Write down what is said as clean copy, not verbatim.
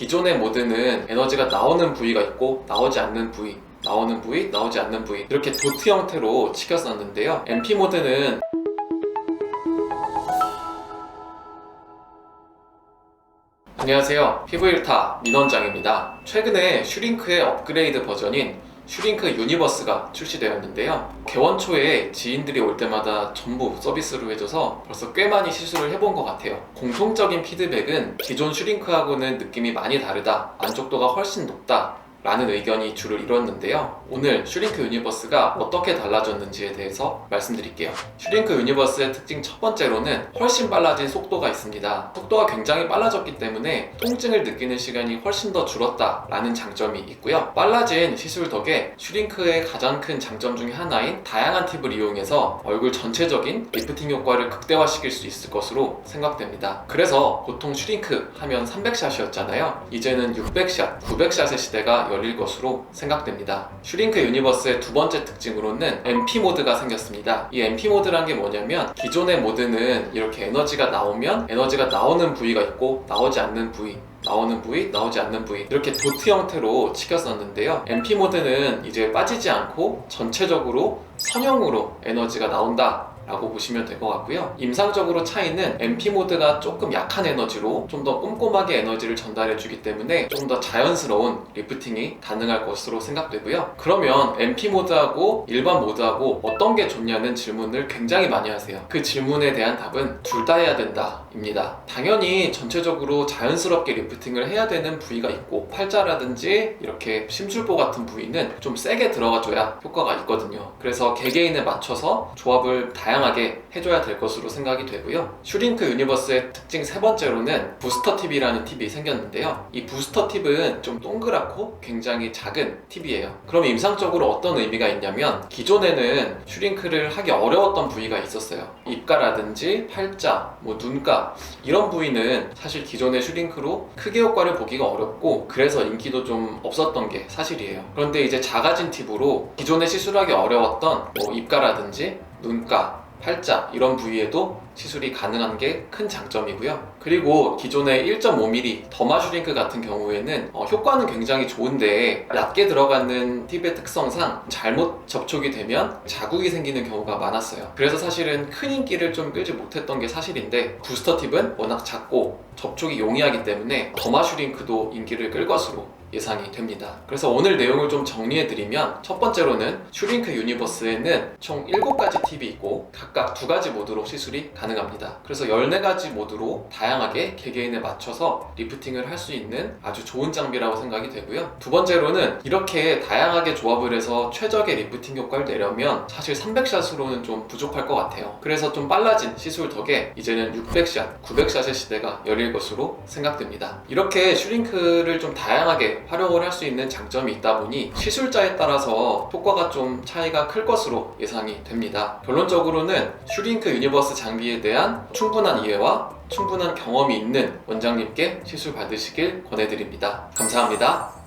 기존의 모드는 에너지가 나오는 부위가 있고 나오지 않는 부위, 나오는 부위, 나오지 않는 부위 이렇게 도트 형태로 찍혔었는데요. MP 모드는 안녕하세요, 피부 1타 민원장입니다. 최근에 슈링크의 업그레이드 버전인 슈링크 유니버스가 출시되었는데요. 개원 초에 지인들이 올 때마다 전부 서비스로 해줘서 벌써 꽤 많이 시술을 해본 것 같아요. 공통적인 피드백은 기존 슈링크하고는 느낌이 많이 다르다, 만족도가 훨씬 높다 라는 의견이 주를 이뤘는데요. 오늘 슈링크 유니버스가 어떻게 달라졌는지에 대해서 말씀드릴게요. 슈링크 유니버스의 특징 첫 번째로는 훨씬 빨라진 속도가 있습니다. 속도가 굉장히 빨라졌기 때문에 통증을 느끼는 시간이 훨씬 더 줄었다 라는 장점이 있고요. 빨라진 시술 덕에 슈링크의 가장 큰 장점 중에 하나인 다양한 팁을 이용해서 얼굴 전체적인 리프팅 효과를 극대화시킬 수 있을 것으로 생각됩니다. 그래서 보통 슈링크 하면 300샷이었잖아요. 이제는 600샷, 900샷의 시대가 열릴 것으로 생각됩니다. 슈링크 유니버스의 두 번째 특징으로는 MP 모드가 생겼습니다. 이 MP 모드란 게 뭐냐면 기존의 모드는 이렇게 에너지가 나오면 에너지가 나오는 부위가 있고 나오지 않는 부위, 나오는 부위, 나오지 않는 부위 이렇게 도트 형태로 찍혔었는데요. MP 모드는 이제 빠지지 않고 전체적으로 선형으로 에너지가 나온다 라고 보시면 될 것 같고요. 임상적으로 차이는 MP 모드가 조금 약한 에너지로 좀 더 꼼꼼하게 에너지를 전달해 주기 때문에 좀 더 자연스러운 리프팅이 가능할 것으로 생각되고요. 그러면 MP 모드하고 일반 모드하고 어떤 게 좋냐는 질문을 굉장히 많이 하세요. 그 질문에 대한 답은 둘 다 해야 된다 입니다. 당연히 전체적으로 자연스럽게 리프팅을 해야 되는 부위가 있고 팔자라든지 이렇게 심술보 같은 부위는 좀 세게 들어가줘야 효과가 있거든요. 그래서 개개인에 맞춰서 조합을 다양하게 해줘야 될 것으로 생각이 되고요. 슈링크 유니버스의 특징 세 번째로는 부스터 팁이라는 팁이 생겼는데요. 이 부스터 팁은 좀 동그랗고 굉장히 작은 팁이에요. 그럼 임상적으로 어떤 의미가 있냐면 기존에는 슈링크를 하기 어려웠던 부위가 있었어요. 입가라든지 팔자, 눈가 이런 부위는 사실 기존의 슈링크로 크게 효과를 보기가 어렵고 그래서 인기도 좀 없었던 게 사실이에요. 그런데 이제 작아진 팁으로 기존에 시술하기 어려웠던 입가라든지 눈가, 팔자 이런 부위에도 시술이 가능한 게 큰 장점이고요. 그리고 기존의 1.5mm 더마 슈링크 같은 경우에는 효과는 굉장히 좋은데 얕게 들어가는 팁의 특성상 잘못 접촉이 되면 자국이 생기는 경우가 많았어요. 그래서 사실은 큰 인기를 좀 끌지 못했던 게 사실인데 부스터 팁은 워낙 작고 접촉이 용이하기 때문에 더마 슈링크도 인기를 끌 것으로 예상이 됩니다. 그래서 오늘 내용을 좀 정리해드리면 첫 번째로는 슈링크 유니버스에는 총 7가지 팁이 있고 각각 2가지 모드로 시술이 가능합니다. 그래서 14가지 모드로 다양하게 개개인에 맞춰서 리프팅을 할 수 있는 아주 좋은 장비라고 생각이 되고요. 두 번째로는 이렇게 다양하게 조합을 해서 최적의 리프팅 효과를 내려면 사실 300샷으로는 좀 부족할 것 같아요. 그래서 좀 빨라진 시술 덕에 이제는 600샷, 900샷의 시대가 열릴 것으로 생각됩니다. 이렇게 슈링크를 좀 다양하게 활용을 할 수 있는 장점이 있다 보니 시술자에 따라서 효과가 좀 차이가 클 것으로 예상이 됩니다. 결론적으로는 슈링크 유니버스 장비에 대한 충분한 이해와 충분한 경험이 있는 원장님께 시술 받으시길 권해드립니다. 감사합니다.